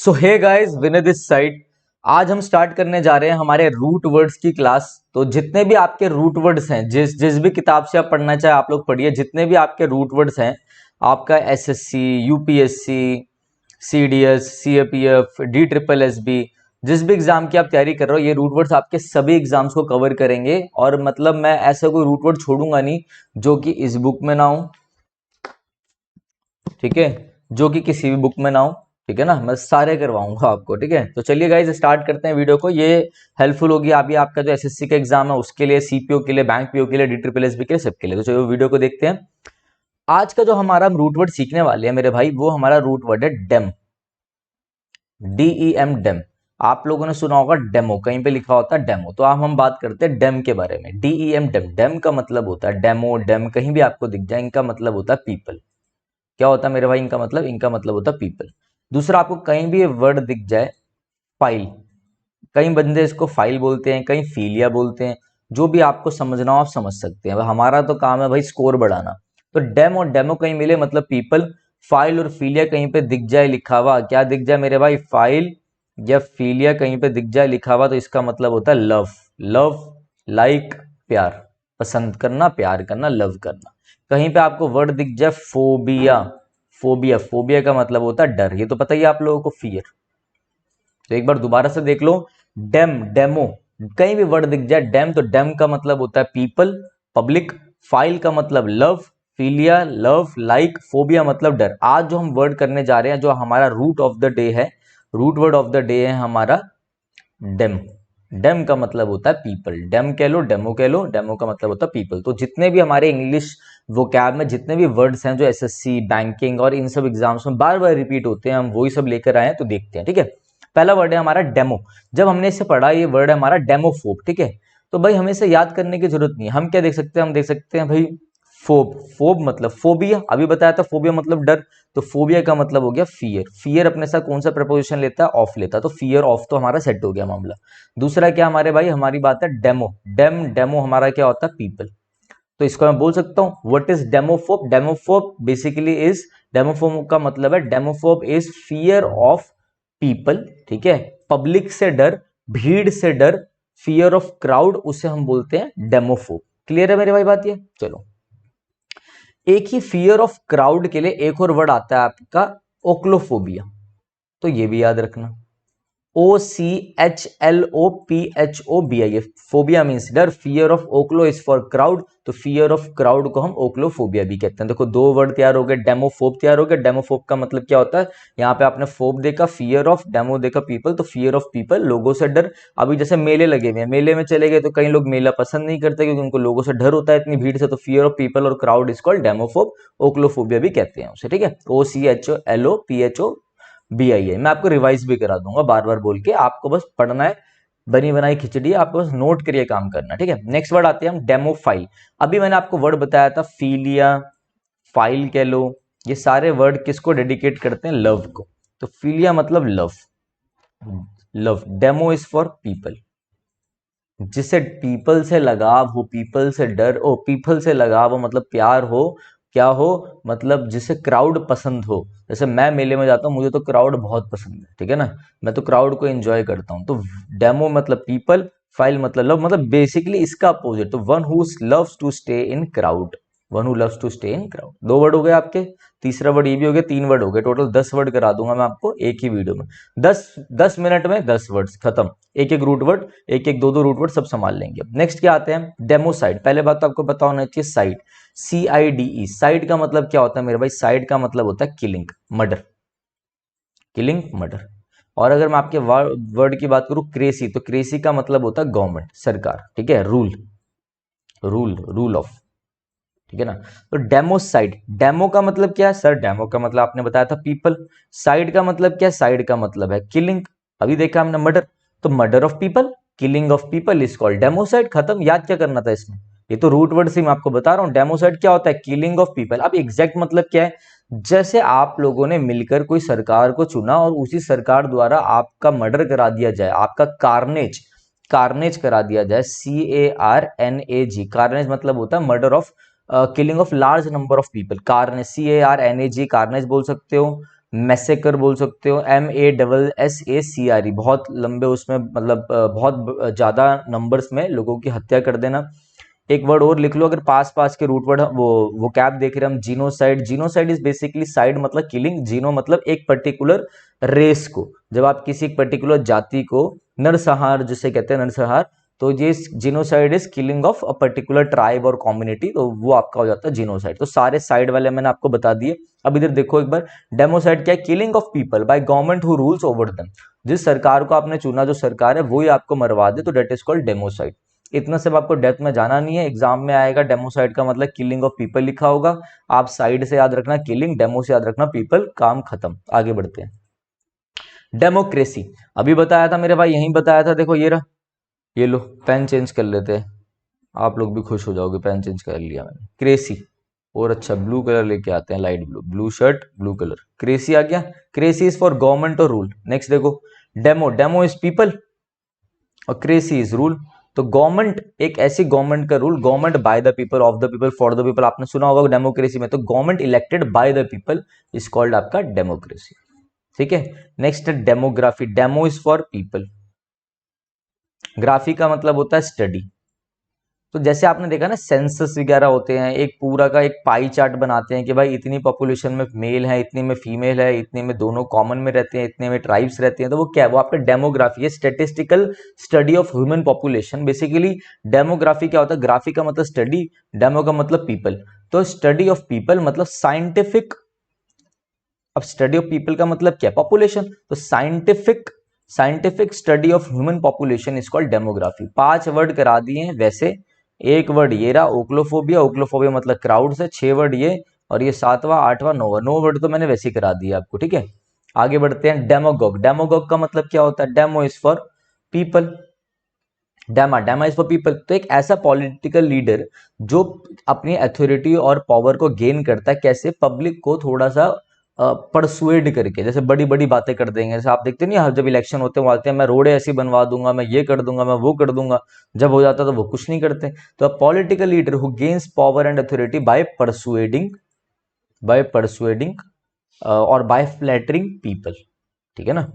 So hey guys, Vinay this side. आज हम start करने जा रहे हैं हमारे रूट वर्ड्स की क्लास। तो जितने भी आपके रूट वर्ड्स हैं, जिस जिस भी किताब से आप पढ़ना चाहे आप लोग पढ़िए। जितने भी आपके रूट वर्ड्स हैं, आपका SSC, UPSC, CDS, CAPF, D triple SB, जिस भी एग्जाम की आप तैयारी कर रहे हो, ये रूट वर्ड्स आपके सभी एग्जाम्स को कवर करेंगे। और मतलब मैं ऐसा कोई रूट वर्ड छोड़ूंगा नहीं जो कि इस बुक में ना हो, ठीक है, जो कि किसी भी बुक में ना हो, ठीक है ना। मैं सारे करवाऊंगा आपको, ठीक है। तो चलिए गाइज स्टार्ट करते हैं वीडियो को। ये हेल्पफुल होगी अभी आपका जो एसएससी का एग्जाम है उसके लिए, सीपीओ के लिए, बैंक पीओ के लिए, डी ट्रिपल एसबी के लिए, सबके लिए। तो चलिए वीडियो को देखते हैं। आज का जो हमारा रूट वर्ड सीखने वाले हैं मेरे भाई, वो हमारा रूट वर्ड है डेम। DEM, dem. आप लोगों ने सुना होगा डेमो, कहीं पे लिखा होता है डेमो। तो हम बात करते हैं डेम के बारे में। DEM, dam. डेम का मतलब होता है डेमो, डेम कहीं भी आपको दिख जाए, इनका मतलब होता है पीपल। क्या होता है मेरे भाई इनका मतलब होता है पीपल। दूसरा, आपको कहीं भी वर्ड दिख जाए, फाइल, कई बंदे इसको फाइल बोलते हैं, कई फीलिया बोलते हैं। जो भी आपको समझना हो आप समझ सकते हैं। हमारा तो काम है भाई स्कोर बढ़ाना। तो डेम और डेमो कहीं मिले मतलब पीपल। फाइल और फीलिया कहीं पे दिख जाए लिखा हुआ, क्या दिख जाए मेरे भाई, फाइल या फीलिया कहीं पे दिख जाए लिखा हुआ, तो इसका मतलब होता है लव। लव, लाइक, प्यार, पसंद करना, प्यार करना, लव करना। कहीं पे आपको वर्ड दिख जाए फोबिया, फोबिया, फोबिया का मतलब होता है डर। ये तो पता ही है आप लोगों को, फियर। तो एक बार दोबारा से देख लो, डेम, डेमो, कहीं भी वर्ड दिख जाए डेम, तो डेम का मतलब होता है पीपल, पब्लिक। फाइल का मतलब love, philia, love, like, phobia मतलब डर। आज जो हम वर्ड करने जा रहे हैं, जो हमारा रूट ऑफ द डे है, root word of the day है हमारा डेम। डेम का मतलब होता है पीपल। डेम कह लो, डेमो कह लो, डेमो का मतलब होता है पीपल। तो जितने भी हमारे इंग्लिश वोकैब में जितने भी वर्ड्स हैं जो एसएससी, बैंकिंग और इन सब एग्जाम्स में बार बार रिपीट होते हैं, हम वही सब लेकर आए हैं। तो देखते हैं, ठीक है। पहला वर्ड है हमारा डेमो। जब हमने इसे पढ़ा, ये वर्ड है हमारा डेमोफोब, ठीक है। तो भाई हमें इसे याद करने की जरूरत नहीं है। हम क्या देख सकते हैं, हम देख सकते हैं भाई फोब। फोब मतलब फोबिया, अभी बताया था फोबिया मतलब डर। तो फोबिया का मतलब हो गया फियर। फियर अपने साथ कौन सा प्रपोजिशन लेता है, ऑफ लेता है। तो फियर ऑफ तो हमारा सेट हो गया मामला। दूसरा क्या हमारे भाई, हमारी बात है डेमो। डेम, डेमो हमारा क्या होता है, पीपल। तो इसको मैं बोल सकता हूं, व्हाट इज डेमोफोब। डेमोफोब बेसिकली इज, डेमोफोब का मतलब है, डेमोफोब इज फियर ऑफ पीपल, ठीक है। पब्लिक से डर, भीड़ से डर, फियर ऑफ क्राउड, उसे हम बोलते हैं डेमोफोब। क्लियर है मेरे भाई बात ये। चलो, एक ही फियर ऑफ क्राउड के लिए एक और वर्ड आता है आपका, ओक्लोफोबिया। तो ये भी याद रखना, OCHLOPHOBIA। फोबिया मीन्स डर, fear of ochlo is for crowd. तो फियर ऑफ क्राउड को हम ओक्लोफोबिया भी कहते हैं। देखो दो वर्ड तैयार हो गए, डेमोफोब तैयार हो गया। डेमोफोब का मतलब क्या होता है, यहाँ पे आपने फोब देखा, फियर ऑफ, डेमो देखा, पीपल। तो फियर ऑफ पीपल, लोगों से डर। अभी जैसे मेले लगे हुए हैं, मेले में चले गए तो कई लोग मेला पसंद नहीं करते क्योंकि उनको लोगों से डर होता है, इतनी भीड़ से। तो फियर ऑफ पीपल और क्राउड इज कॉल्ड डेमोफोब। ओक्लोफोबिया भी कहते हैं उसे, ठीक है। OCHLOPHOBIA। मैं आपको रिवाइज भी करा दूंगा बार बार बोल के, आपको बस पढ़ना है। बनी बनाई खिचड़ी है, आपको बस नोट करिए काम करना, ठीक है। नेक्स्ट वर्ड आते हैं हम, डेमो फाइल। अभी मैंने आपको वर्ड बताया था फिलिया, फाइल कह लो। ये सारे वर्ड किसको डेडिकेट करते हैं, लव को। तो फिलिया मतलब love, love. Demo is for people, जिसे पीपल से लगाव हो, पीपल से डर हो, पीपल से लगाव हो मतलब प्यार हो, क्या हो मतलब जिसे क्राउड पसंद हो। जैसे मैं मेले में जाता हूँ, मुझे तो क्राउड बहुत पसंद है, ठीक है ना। मैं तो क्राउड को एंजॉय करता हूँ। तो डेमो मतलब पीपल, फाइल मतलब लव, मतलब बेसिकली इसका अपोजिट। तो one who loves to stay in crowd, one who loves to stay in crowd. दो वर्ड हो गए आपके, तीसरा वर्ड ये भी हो गया, तीन वर्ड हो गए। टोटल 10 वर्ड करा दूंगा मैं आपको एक ही वीडियो में। 10 मिनट में 10 वर्ड्स खत्म। एक एक रूट वर्ड, एक एक दो रूट वर्ड सब संभाल लेंगे। नेक्स्ट क्या आते हैं, डेमो साइड। पहले बात तो आपको पता होना चाहिए, साइड, CIDE। साइड का मतलब क्या होता है मेरे भाई, साइड का मतलब होता है किलिंग, मर्डर, किलिंग, मर्डर। और अगर मैं आपके वर्ड की बात करूं, क्रेसी, तो क्रेसी का मतलब होता है गवर्नमेंट, सरकार, ठीक है, रूल, रूल ऑफ, ठीक है ना। तो डेमो साइड, डेमो का मतलब क्या है सर, डेमो का मतलब आपने बताया था पीपल। साइड का मतलब क्या है, साइड का मतलब है किलिंग। अभी देखा हमने मर्डर, तो murder of people, killing of people is called democide. खत्म। याद क्या करना था इसमें, ये तो रूट वर्ड से मैं आपको बता रहा हूं। डेमोसाइड क्या होता है, किलिंग ऑफ पीपल। अब एग्जैक्ट मतलब क्या है, जैसे आप लोगों ने मिलकर कोई सरकार को चुना और उसी सरकार द्वारा आपका मर्डर करा दिया जाए, आपका कार्नेज, कार्नेज करा दिया जाए, CARNAG। कार्नेज मतलब होता है murder of, killing of large number of people. Carnage, CARNAG, carnage बोल सकते हो। मैसेकर बोल सकते हो, MASSACRE, बहुत लंबे उसमें मतलब बहुत ज़्यादा नंबर्स में लोगों की हत्या कर देना। एक वर्ड और लिख लो अगर पास पास के रूट वर्ड वो कैप देख रहे हैं हम, genocide. Genocide is basically, side मतलब किलिंग, जीनो मतलब एक पर्टिकुलर रेस को, जब आप किसी एक पर्टिकुलर जाति को नरसंहार जिसे कहते हैं नरसंहार, तो ये genocide is killing of a particular tribe और कम्युनिटी, तो वो आपका हो जाता है जीनोसाइड। तो सारे साइड वाले मैंने आपको बता दिए। अब इधर देखो एक बार, डेमोसाइड क्या है? Killing of people by government who rules over them. जिस सरकार को आपने चुना, जो सरकार है वही आपको मरवा दे, तो डेट इज कॉल्ड डेमोसाइड। इतना सब आपको डेप्थ में जाना नहीं है, एग्जाम में आएगा डेमोसाइड का मतलब किलिंग ऑफ पीपल लिखा होगा, आप साइड से याद रखना किलिंग, डेमो से याद रखना पीपल, काम खत्म। आगे बढ़ते हैं। डेमोक्रेसी अभी बताया था मेरे भाई, यहीं बताया था, देखो ये रहा, ये लो पेन चेंज कर लेते हैं, आप लोग भी खुश हो जाओगे, पेन चेंज कर लिया मैंने। क्रेसी, और अच्छा ब्लू कलर लेके आते हैं, light blue, blue shirt blue colour, cracy आ गया। क्रेसी इज फॉर गवर्नमेंट और रूल। नेक्स्ट देखो, डेमो, डेमो इज पीपल और क्रेसी इज रूल। तो गवर्नमेंट एक ऐसी गवर्नमेंट का rule, government by the people, of the people, for the people, आपने सुना होगा डेमोक्रेसी में, तो government elected by the people is called आपका डेमोक्रेसी। ठीक है। नेक्स्ट है demography, demo is for people, graphy का मतलब होता है स्टडी। तो जैसे आपने देखा ना सेंसस वगैरह होते हैं, एक पूरा का एक पाई चार्ट बनाते हैं कि भाई इतनी पॉपुलेशन में मेल है, इतने में फीमेल है, इतने में दोनों कॉमन में रहते हैं, इतने में ट्राइब्स रहते हैं, तो वो क्या है? वो आपका डेमोग्राफी है, statistical study of human population. Basically demography क्या होता है? ग्राफी का मतलब स्टडी, डेमो का मतलब पीपल, तो स्टडी ऑफ पीपल मतलब साइंटिफिक। अब स्टडी ऑफ पीपल का मतलब क्या? पॉपुलेशन, तो scientific study of human population is called demography. 5 word करा दिए हैं वैसे, एक वर्ड ये रहा ओक्लोफोबिया, ओक्लोफोबिया मतलब क्राउड से, 6 वर्ड ये, और ये 7वां 8वां 9वां, 9 वर्ड तो मैंने वैसे ही करा दिया आपको। ठीक है, आगे बढ़ते हैं। डेमोगॉग, डेमोगॉग का मतलब क्या होता है? डेमो इज फॉर पीपल, डेमा, डेमा इज फॉर पीपल। तो एक ऐसा पॉलिटिकल लीडर जो अपनी अथॉरिटी और पावर को गेन करता है, कैसे? पब्लिक को थोड़ा सा परसुएड करके, जैसे बड़ी बड़ी बातें कर देंगे, जैसे आप देखते नहीं हर जब इलेक्शन होते हैं बोलते हैं मैं रोड ऐसी बनवा दूंगा, मैं ये कर दूंगा, मैं वो कर दूंगा, जब हो जाता तो वो कुछ नहीं करते। तो political leader who gains power and authority bye persuading और बाय फ्लैटरिंग पीपल। ठीक है ना,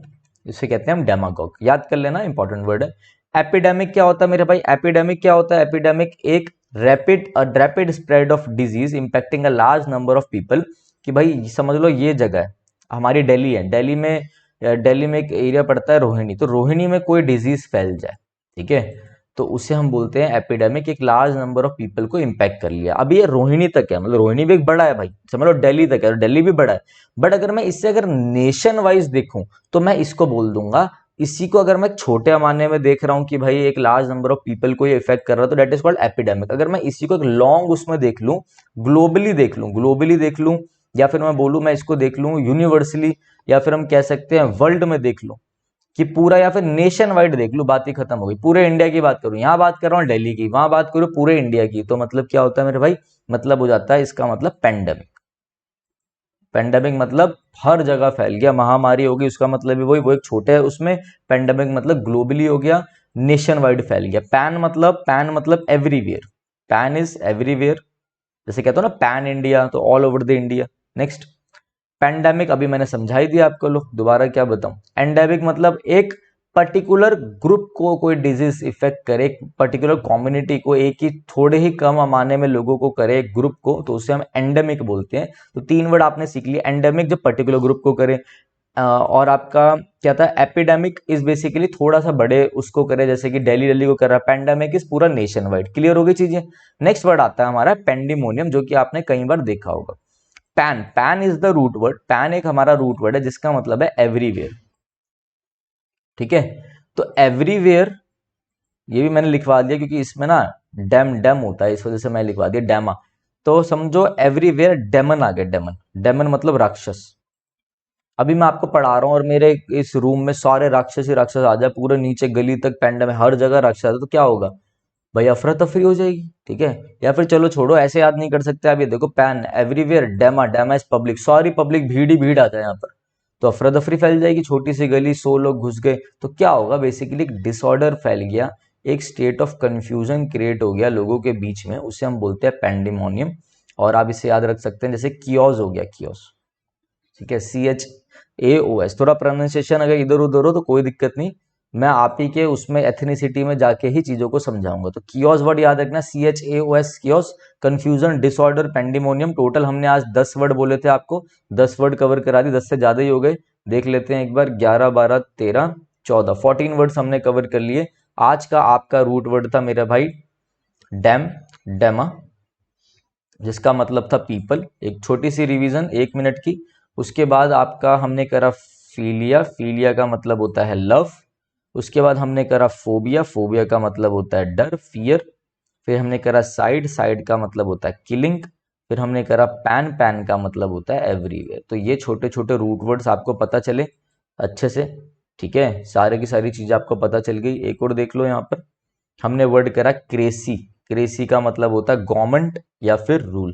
इसे कहते हैं हम डेमागॉग, याद कर लेना, इंपॉर्टेंट वर्ड है। एपिडेमिक क्या होता है मेरे भाई? एपिडेमिक क्या होता है? एपिडेमिक एक rapid spread of disease impacting a large number of people. कि भाई समझ लो ये जगह है हमारी, दिल्ली है, दिल्ली में एक एरिया पड़ता है रोहिणी, तो रोहिणी में कोई डिजीज फैल जाए, ठीक है, तो उसे हम बोलते हैं एपिडेमिक, एक लार्ज नंबर ऑफ पीपल को इंपैक्ट कर लिया। अभी ये रोहिणी तक है, मतलब रोहिणी भी एक बड़ा है भाई, समझ लो दिल्ली तक है, दिल्ली भी बड़ा है, बट अगर मैं इससे अगर नेशन वाइज देखूं तो मैं इसको बोल दूंगा, इसी को अगर मैं छोटे पैमाने में देख रहा हूं कि भाई एक लार्ज नंबर ऑफ पीपल को ये इफेक्ट कर रहा है, तो दैट इज कॉल्ड एपिडेमिक। अगर मैं इसी को एक लॉन्ग उसमें देख लूं, ग्लोबली देख लूं, या फिर मैं बोलूं मैं इसको देख लूं यूनिवर्सली, या फिर हम कह सकते हैं वर्ल्ड में देख लूं कि पूरा, या फिर नेशन वाइड देख लूं, बात ही खत्म हो गई। पूरे इंडिया की बात करूं, यहां बात कर रहा हूं दिल्ली की, वहां बात करूं पूरे इंडिया की, तो मतलब क्या होता है मेरे भाई? मतलब हो जाता है इसका मतलब पेंडेमिक। पेंडेमिक मतलब हर जगह फैल गया, महामारी होगी, उसका मतलब भी वही, वो एक छोटे है उसमें, पेंडेमिक मतलब ग्लोबली हो गया, नेशन वाइड फैल गया। पैन मतलब एवरीवेयर, पैन इज एवरीवेयर, जैसे कहते हो ना पैन इंडिया, तो all over the India. Next, pandemic अभी मैंने समझा ही दिया आपको, लो दोबारा क्या बताऊं। एंडेमिक मतलब एक पर्टिकुलर ग्रुप को कोई डिजीज इफेक्ट करे, एक पर्टिकुलर कम्युनिटी को, एक ही थोड़े ही कम पैमाने में लोगों को करे, एक ग्रुप को, तो उसे हम एंडेमिक बोलते हैं। तो 3 वर्ड आपने सीख लिया, एंडेमिक जो पर्टिकुलर ग्रुप को करे, और आपका क्या था? एपिडेमिक इज बेसिकली थोड़ा सा बड़े उसको करे, जैसे कि दिल्ली को कर रहा है, पेंडेमिक इज पूरा नेशन वाइड। क्लियर हो गई चीजें। नेक्स्ट वर्ड आता है हमारा पेंडिमोनियम, जो कि आपने कई बार देखा होगा। Pan is the root word, pan एक हमारा रूट वर्ड है जिसका मतलब है एवरीवेयर। ठीक है, तो एवरीवेयर ये भी मैंने लिखवा दिया क्योंकि इसमें ना डेम होता है, इस वजह से मैंने लिखवा दिया डेमा। तो समझो एवरीवेयर डेमन आ गया, डेमन मतलब राक्षस। अभी मैं आपको पढ़ा रहा हूँ और मेरे इस रूम में सारे राक्षस ही राक्षस आ जाए, पूरे नीचे गली तक पेंडेमिक, हर जगह राक्षस आ जाए, तो क्या होगा भाई? अफरा तफरी हो जाएगी। ठीक है, या फिर चलो छोड़ो, ऐसे याद नहीं कर सकते आप, ये देखो पैन एवरीवेयर डेमा इज पब्लिक, सारी पब्लिक भीड़ ही भीड़ आ जाए यहाँ पर, तो अफरा तफरी फैल जाएगी, छोटी सी गली 100 लोग घुस गए, तो क्या होगा? बेसिकली एक डिसऑर्डर फैल गया, एक स्टेट ऑफ कंफ्यूजन क्रिएट हो गया लोगों के बीच में, उसे हम बोलते हैं पेंडेमोनियम। और आप इसे याद रख सकते हैं जैसे कियोस हो गया, कियोस। ठीक है, CHAOS। थोड़ा प्रोनाउंसिएशन अगर इधर उधर हो तो कोई दिक्कत नहीं, मैं आप ही के उसमें एथनिसिटी में जाके ही चीजों को समझाऊंगा। तो कियोस वर्ड याद रखना, CHAOS, chaos, confusion, disorder, pandemonium. Total हमने आज 10 वर्ड बोले थे आपको, 10 वर्ड कवर करा दी, 10 से ज्यादा ही हो गए। देख लेते हैं एक बार, 11, 12, 13, 14, 14 वर्ड्स हमने कवर कर लिए। आज का आपका रूट वर्ड था मेरा भाई डैम, डेमा, जिसका मतलब था पीपल। एक छोटी सी रिवीजन 1 मिनट की। उसके बाद आपका हमने करा फीलिया, फीलिया का मतलब होता है लव। उसके बाद हमने करा फोबिया, फोबिया का मतलब होता है डर, फियर। फिर हमने करा साइड, साइड का मतलब होता है किलिंग। फिर हमने करा पैन, पैन का मतलब होता है एवरीवेयर। तो ये छोटे छोटे रूट वर्ड्स आपको पता चले अच्छे से, ठीक है, सारे की सारी चीजें आपको पता चल गई। एक और देख लो यहाँ पर, हमने वर्ड करा क्रेसी, क्रेसी का मतलब होता है गवर्नमेंट या फिर रूल।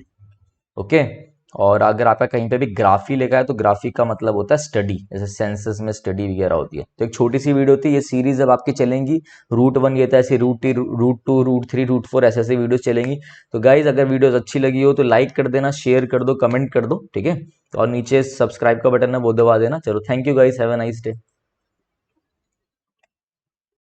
ओके, और अगर आपका कहीं पे भी ग्राफी लिखा है तो ग्राफी का मतलब होता है स्टडी, जैसे सेंसस में स्टडी वगैरह होती है। तो एक छोटी सी वीडियो थी, ये सीरीज अब आपकी चलेंगी। रूट 1 ये था, ऐसे रूट 2, रूट 3, रूट 4 ऐसे ऐसे वीडियोस चलेंगी। तो गाइज अगर वीडियोस अच्छी लगी हो तो लाइक कर देना, शेयर कर दो, कमेंट कर दो, ठीक है। और नीचे सब्सक्राइब का बटन है वो दबा देना। चलो, thank you guys, have a nice day.